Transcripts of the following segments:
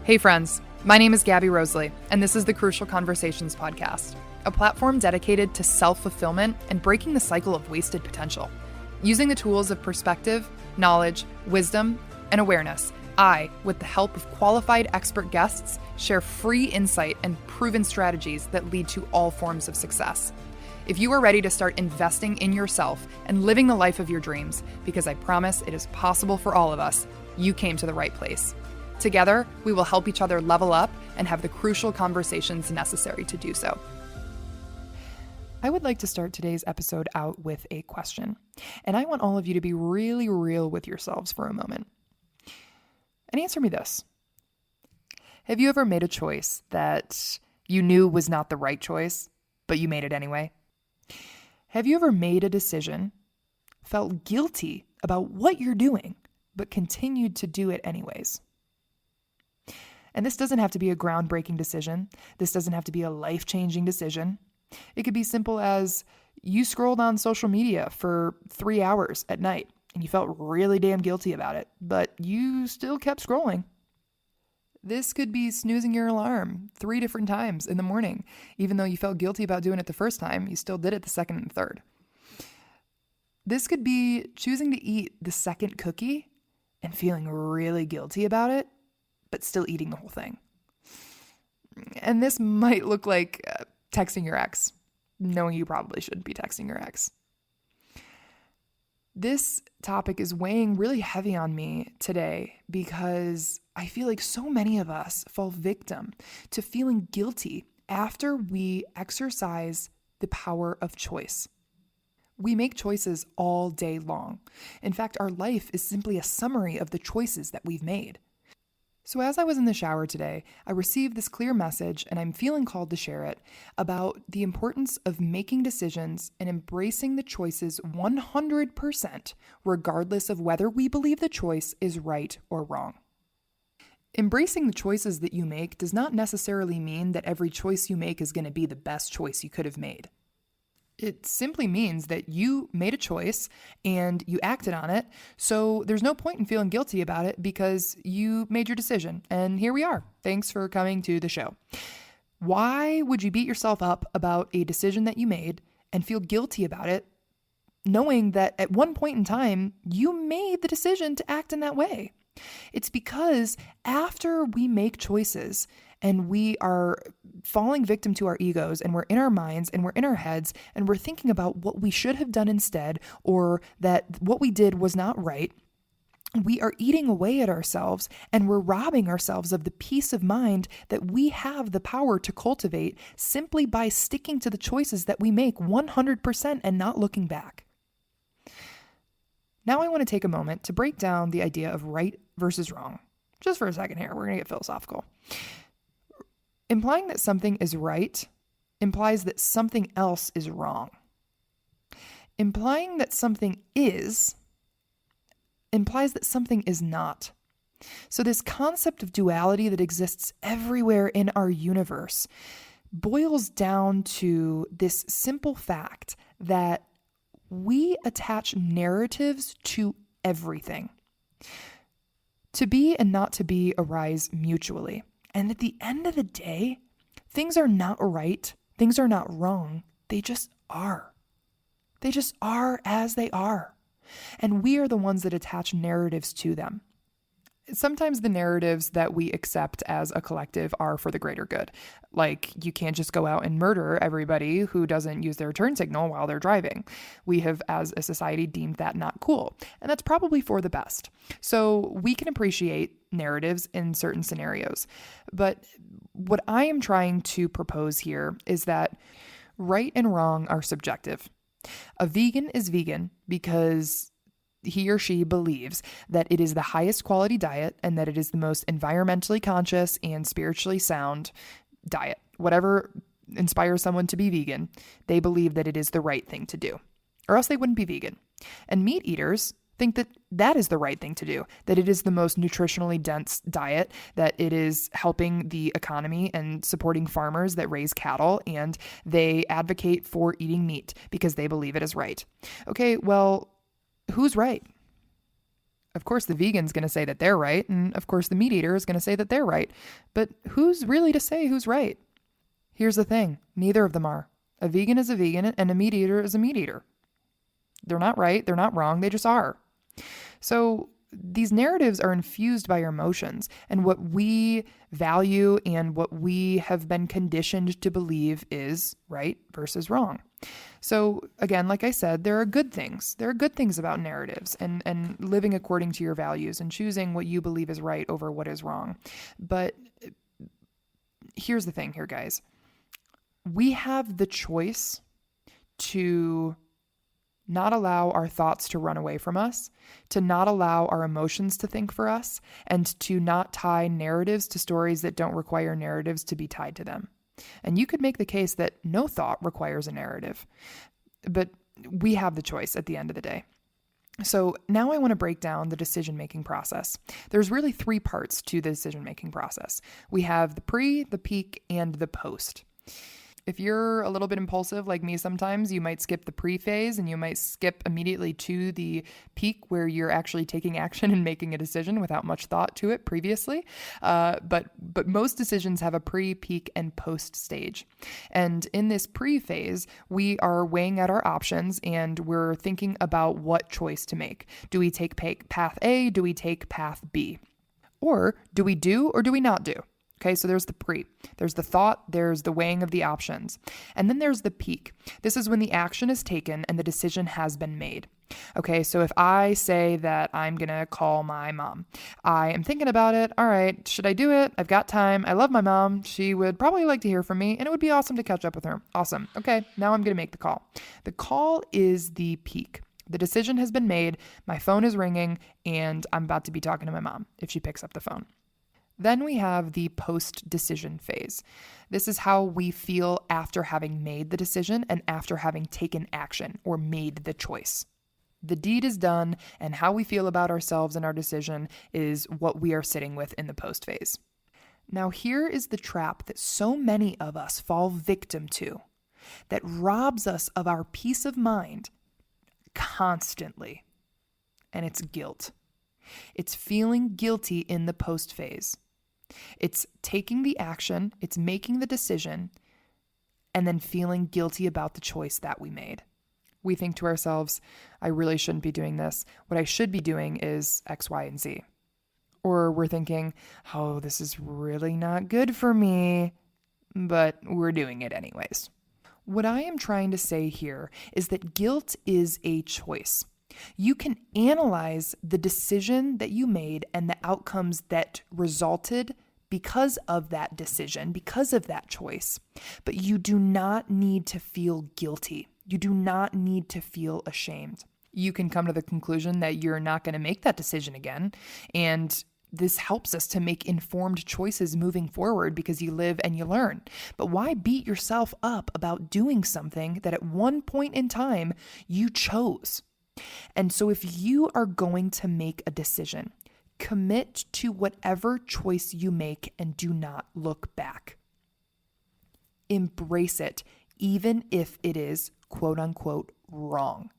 Hey friends, my name is Gabby Rosalie, and this is the Crucial Conversations podcast, a platform dedicated to self-fulfillment and breaking the cycle of wasted potential. Using the tools of perspective, knowledge, wisdom, and awareness, I, with the help of qualified expert guests, share free insight and proven strategies that lead to all forms of success. If you are ready to start investing in yourself and living the life of your dreams, because I promise it is possible for all of us, you came to the right place. Together, we will help each other level up and have the crucial conversations necessary to do so. I would like to start today's episode out with a question, and I want all of you to be really real with yourselves for a moment. And answer me this. Have you ever made a choice that you knew was not the right choice, but you made it anyway? Have you ever made a decision, felt guilty about what you're doing, but continued to do it anyways? And this doesn't have to be a groundbreaking decision. This doesn't have to be a life-changing decision. It could be simple as you scrolled on social media for 3 hours at night and you felt really damn guilty about it, but you still kept scrolling. This could be snoozing your alarm 3 different times in the morning. Even though you felt guilty about doing it the first time, you still did it the second and third. This could be choosing to eat the second cookie and feeling really guilty about it, but still eating the whole thing. And this might look like texting your ex, knowing you probably shouldn't be texting your ex. This topic is weighing really heavy on me today because I feel like so many of us fall victim to feeling guilty after we exercise the power of choice. We make choices all day long. In fact, our life is simply a summary of the choices that we've made. So as I was in the shower today, I received this clear message, and I'm feeling called to share it, about the importance of making decisions and embracing the choices 100%, regardless of whether we believe the choice is right or wrong. Embracing the choices that you make does not necessarily mean that every choice you make is going to be the best choice you could have made. It simply means that you made a choice and you acted on it, so there's no point in feeling guilty about it because you made your decision. And here we are. Thanks for coming to the show. Why would you beat yourself up about a decision that you made and feel guilty about it, knowing that at one point in time, you made the decision to act in that way? It's because after we make choices and we are falling victim to our egos and we're in our minds and we're in our heads and we're thinking about what we should have done instead, or that what we did was not right, we are eating away at ourselves and we're robbing ourselves of the peace of mind that we have the power to cultivate simply by sticking to the choices that we make 100% and not looking back. Now I want to take a moment to break down the idea of right versus wrong. Just for a second here, we're going to get philosophical. Implying that something is right implies that something else is wrong. Implying that something is implies that something is not. So this concept of duality that exists everywhere in our universe boils down to this simple fact that we attach narratives to everything. To be and not to be arise mutually. And at the end of the day, things are not right. Things are not wrong. They just are. They just are as they are. And we are the ones that attach narratives to them. Sometimes the narratives that we accept as a collective are for the greater good. Like, you can't just go out and murder everybody who doesn't use their turn signal while they're driving. We have, as a society, deemed that not cool. And that's probably for the best. So we can appreciate narratives in certain scenarios. But what I am trying to propose here is that right and wrong are subjective. A vegan is vegan because he or she believes that it is the highest quality diet and that it is the most environmentally conscious and spiritually sound diet. Whatever inspires someone to be vegan, they believe that it is the right thing to do, or else they wouldn't be vegan. And meat eaters think that that is the right thing to do, that it is the most nutritionally dense diet, that it is helping the economy and supporting farmers that raise cattle, and they advocate for eating meat because they believe it is right. Okay, well, who's right? Of course, the vegan's going to say that they're right, and of course, the meat eater is going to say that they're right. But who's really to say who's right? Here's the thing. Neither of them are. A vegan is a vegan, and a meat eater is a meat eater. They're not right. They're not wrong. They just are. So these narratives are infused by our emotions and what we value and what we have been conditioned to believe is right versus wrong. So again, like I said, there are good things. There are good things about narratives and living according to your values and choosing what you believe is right over what is wrong. But here's the thing here, guys. We have the choice to not allow our thoughts to run away from us, to not allow our emotions to think for us, and to not tie narratives to stories that don't require narratives to be tied to them. And you could make the case that no thought requires a narrative, but we have the choice at the end of the day. So now I want to break down the decision-making process. There's really 3 parts to the decision-making process. We have the pre, the peak, and the post. If you're a little bit impulsive like me sometimes, you might skip the pre-phase and you might skip immediately to the peak where you're actually taking action and making a decision without much thought to it previously. But most decisions have a pre, peak, and post stage. And in this pre-phase, we are weighing out our options and we're thinking about what choice to make. Do we take path A? Do we take path B? Or do we do or do we not do? Okay, so there's the pre, there's the thought, there's the weighing of the options. And then there's the peak. This is when the action is taken and the decision has been made. Okay, so if I say that I'm going to call my mom, I am thinking about it. All right, should I do it? I've got time. I love my mom. She would probably like to hear from me and it would be awesome to catch up with her. Awesome. Okay, now I'm going to make the call. The call is the peak. The decision has been made. My phone is ringing and I'm about to be talking to my mom if she picks up the phone. Then we have the post-decision phase. This is how we feel after having made the decision and after having taken action or made the choice. The deed is done, and how we feel about ourselves and our decision is what we are sitting with in the post phase. Now, here is the trap that so many of us fall victim to that robs us of our peace of mind constantly, and it's guilt. It's feeling guilty in the post phase. It's taking the action, it's making the decision, and then feeling guilty about the choice that we made. We think to ourselves, I really shouldn't be doing this. What I should be doing is X, Y, and Z. Or we're thinking, oh, this is really not good for me, but we're doing it anyways. What I am trying to say here is that guilt is a choice. You can analyze the decision that you made and the outcomes that resulted because of that decision, because of that choice. But you do not need to feel guilty. You do not need to feel ashamed. You can come to the conclusion that you're not going to make that decision again. And this helps us to make informed choices moving forward because you live and you learn. But why beat yourself up about doing something that at one point in time you chose? And so if you are going to make a decision, commit to whatever choice you make and do not look back. Embrace it, even if it is quote unquote wrong.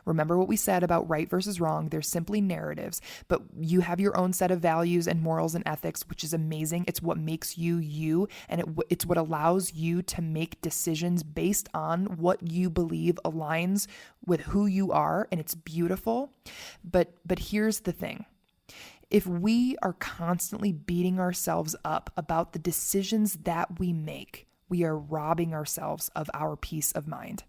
Remember what we said about right versus wrong. They're simply narratives, but you have your own set of values and morals and ethics, which is amazing. It's what makes you you, and it's what allows you to make decisions based on what you believe aligns with who you are, and it's beautiful. But here's the thing. If we are constantly beating ourselves up about the decisions that we make, we are robbing ourselves of our peace of mind.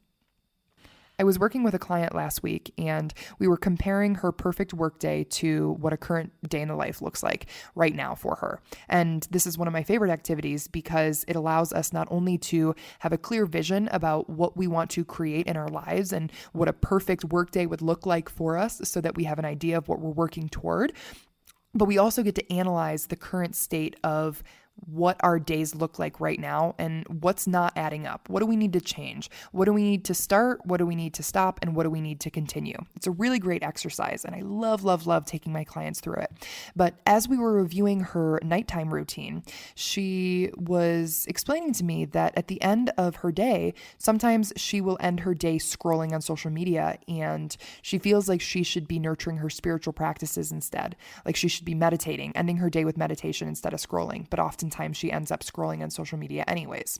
I was working with a client last week and we were comparing her perfect workday to what a current day in the life looks like right now for her. And this is one of my favorite activities because it allows us not only to have a clear vision about what we want to create in our lives and what a perfect workday would look like for us so that we have an idea of what we're working toward, but we also get to analyze the current state of what our days look like right now and what's not adding up. What do we need to change? What do we need to start? What do we need to stop? And what do we need to continue? It's a really great exercise, and I love, love, love taking my clients through it. But as we were reviewing her nighttime routine, she was explaining to me that at the end of her day, sometimes she will end her day scrolling on social media, and she feels like she should be nurturing her spiritual practices instead. Like she should be meditating, ending her day with meditation instead of scrolling. But oftentimes she ends up scrolling on social media anyways.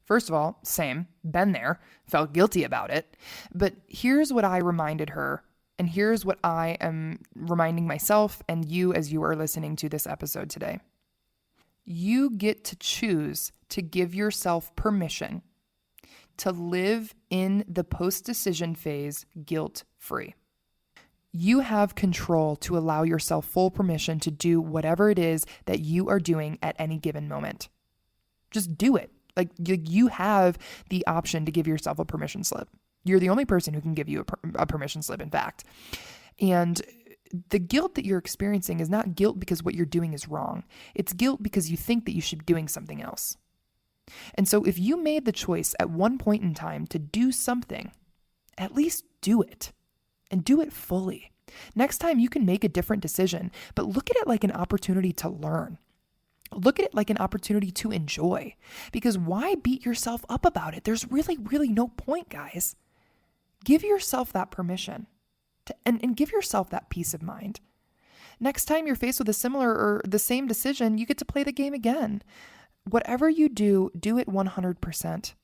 First of all, same, been there, felt guilty about it. But here's what I reminded her, and here's what I am reminding myself and you as you are listening to this episode today. You get to choose to give yourself permission to live in the post-decision phase guilt-free. You have control to allow yourself full permission to do whatever it is that you are doing at any given moment. Just do it. Like you have the option to give yourself a permission slip. You're the only person who can give you a permission slip, in fact. And the guilt that you're experiencing is not guilt because what you're doing is wrong. It's guilt because you think that you should be doing something else. And so if you made the choice at one point in time to do something, at least do it. And do it fully. Next time you can make a different decision, but look at it like an opportunity to learn. Look at it like an opportunity to enjoy. Because why beat yourself up about it? There's really, really no point, guys. Give yourself that permission and give yourself that peace of mind. Next time you're faced with a similar or the same decision, you get to play the game again. Whatever you do, do it 100%.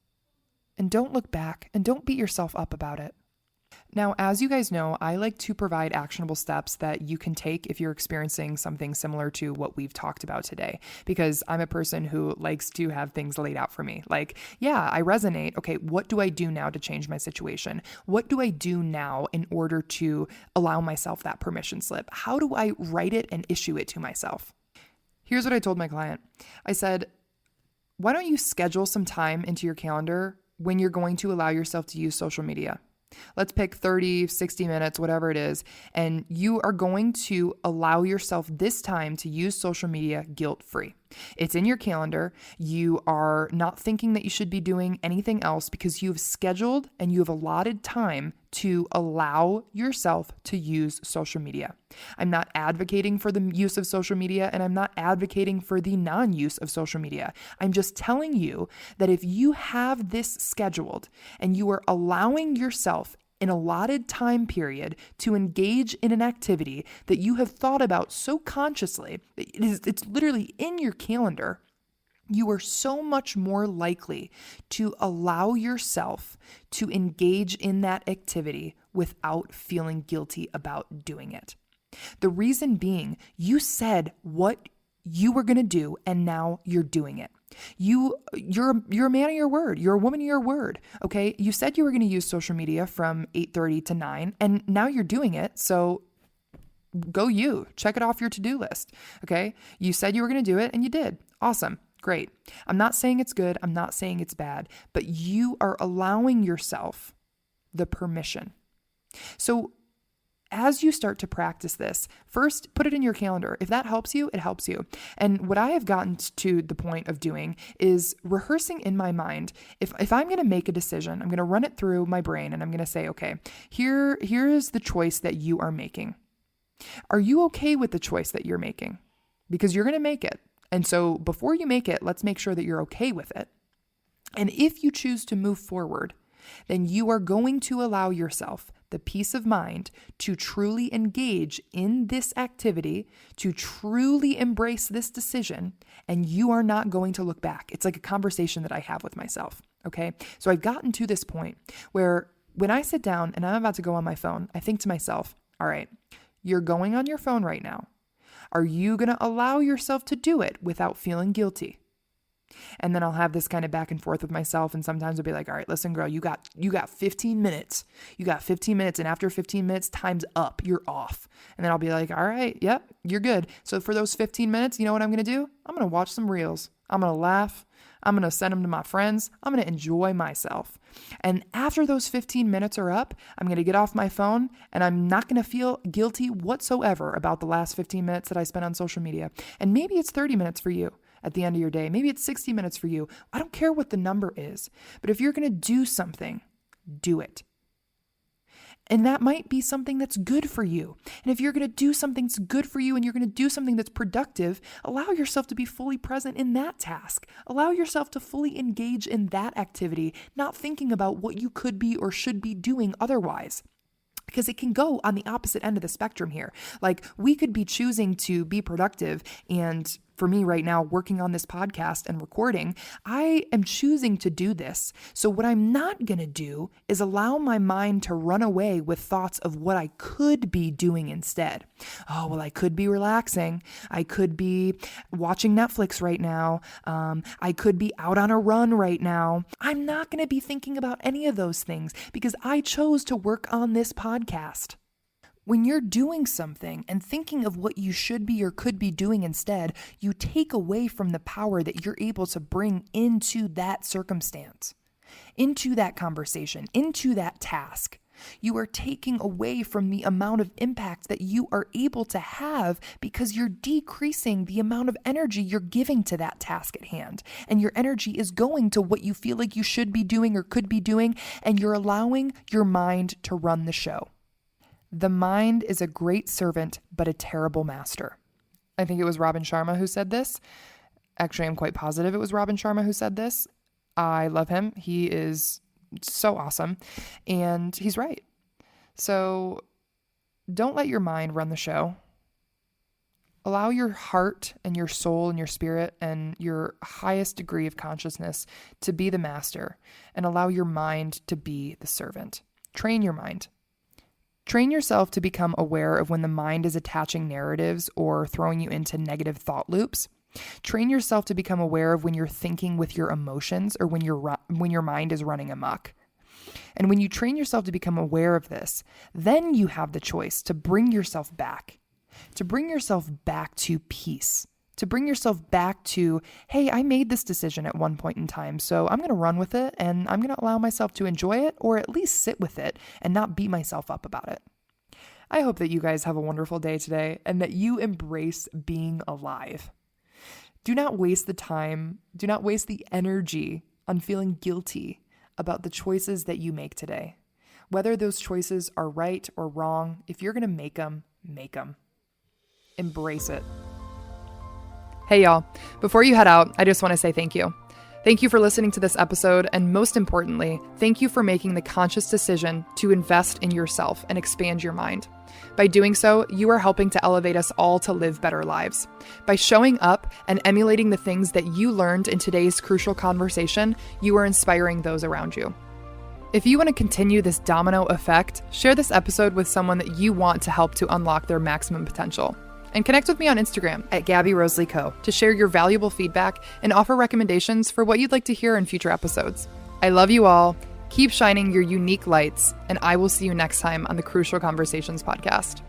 And don't look back and don't beat yourself up about it. Now, as you guys know, I like to provide actionable steps that you can take if you're experiencing something similar to what we've talked about today, because I'm a person who likes to have things laid out for me. Like, yeah, I resonate. Okay, what do I do now to change my situation? What do I do now in order to allow myself that permission slip? How do I write it and issue it to myself? Here's what I told my client. I said, why don't you schedule some time into your calendar when you're going to allow yourself to use social media? Let's pick 30, 60 minutes, whatever it is, and you are going to allow yourself this time to use social media guilt-free. It's in your calendar. You are not thinking that you should be doing anything else because you've scheduled and you have allotted time to allow yourself to use social media. I'm not advocating for the use of social media, and I'm not advocating for the non-use of social media. I'm just telling you that if you have this scheduled and you are allowing yourself an allotted time period to engage in an activity that you have thought about so consciously, it's literally in your calendar, you are so much more likely to allow yourself to engage in that activity without feeling guilty about doing it. The reason being, you said what you were going to do, and now you're doing it. You're a man of your word. You're a woman of your word. Okay. You said you were going to use social media from 8:30 to 9, and now you're doing it. So go you. Check it off your to-do list. Okay. You said you were going to do it, and you did. Awesome. Great. I'm not saying it's good. I'm not saying it's bad, but you are allowing yourself the permission. So as you start to practice this, first put it in your calendar. If that helps you, it helps you. And what I have gotten to the point of doing is rehearsing in my mind. If I'm going to make a decision, I'm going to run it through my brain and I'm going to say, okay, here is the choice that you are making. Are you okay with the choice that you're making? Because you're going to make it. And so before you make it, let's make sure that you're okay with it. And if you choose to move forward, then you are going to allow yourself the peace of mind to truly engage in this activity, to truly embrace this decision, and you are not going to look back. It's like a conversation that I have with myself, okay? So I've gotten to this point where when I sit down and I'm about to go on my phone, I think to myself, all right, you're going on your phone right now. Are you going to allow yourself to do it without feeling guilty? And then I'll have this kind of back and forth with myself. And sometimes I'll be like, all right, listen, girl, you got 15 minutes. You got 15 minutes. And after 15 minutes, time's up. You're off. And then I'll be like, all right, yep, you're good. So for those 15 minutes, you know what I'm going to do? I'm going to watch some reels. I'm going to laugh. I'm going to send them to my friends. I'm going to enjoy myself. And after those 15 minutes are up, I'm going to get off my phone and I'm not going to feel guilty whatsoever about the last 15 minutes that I spent on social media. And maybe it's 30 minutes for you. at the end of your day. Maybe it's 60 minutes for you. I don't care what the number is, but if you're going to do something, do it. And that might be something that's good for you. And if you're going to do something that's good for you and you're going to do something that's productive, allow yourself to be fully present in that task. Allow yourself to fully engage in that activity, not thinking about what you could be or should be doing otherwise. Because it can go on the opposite end of the spectrum here. Like, we could be choosing to be productive, and for me right now, working on this podcast and recording, I am choosing to do this. So what I'm not going to do is allow my mind to run away with thoughts of what I could be doing instead. Oh, well, I could be relaxing. I could be watching Netflix right now. I could be out on a run right now. I'm not going to be thinking about any of those things because I chose to work on this podcast. When you're doing something and thinking of what you should be or could be doing instead, you take away from the power that you're able to bring into that circumstance, into that conversation, into that task. You are taking away from the amount of impact that you are able to have because you're decreasing the amount of energy you're giving to that task at hand. And your energy is going to what you feel like you should be doing or could be doing, and you're allowing your mind to run the show. The mind is a great servant, but a terrible master. I think it was Robin Sharma who said this. Actually, I'm quite positive it was Robin Sharma who said this. I love him. He is so awesome. And he's right. So don't let your mind run the show. Allow your heart and your soul and your spirit and your highest degree of consciousness to be the master, and allow your mind to be the servant. Train your mind. Train yourself to become aware of when the mind is attaching narratives or throwing you into negative thought loops. Train yourself to become aware of when you're thinking with your emotions or when your mind is running amok. And when you train yourself to become aware of this, then you have the choice to bring yourself back to peace, to bring yourself back to, hey, I made this decision at one point in time, so I'm going to run with it and I'm going to allow myself to enjoy it, or at least sit with it and not beat myself up about it. I hope that you guys have a wonderful day today and that you embrace being alive. Do not waste the time, do not waste the energy on feeling guilty about the choices that you make today. Whether those choices are right or wrong, if you're going to make them, make them. Embrace it. Hey y'all, before you head out, I just want to say thank you. Thank you for listening to this episode, and most importantly, thank you for making the conscious decision to invest in yourself and expand your mind. By doing so, you are helping to elevate us all to live better lives. By showing up and emulating the things that you learned in today's crucial conversation, you are inspiring those around you. If you want to continue this domino effect, share this episode with someone that you want to help to unlock their maximum potential. And connect with me on Instagram at Gabby Rosalie Co. to share your valuable feedback and offer recommendations for what you'd like to hear in future episodes. I love you all. Keep shining your unique lights, and I will see you next time on the Crucial Conversations podcast.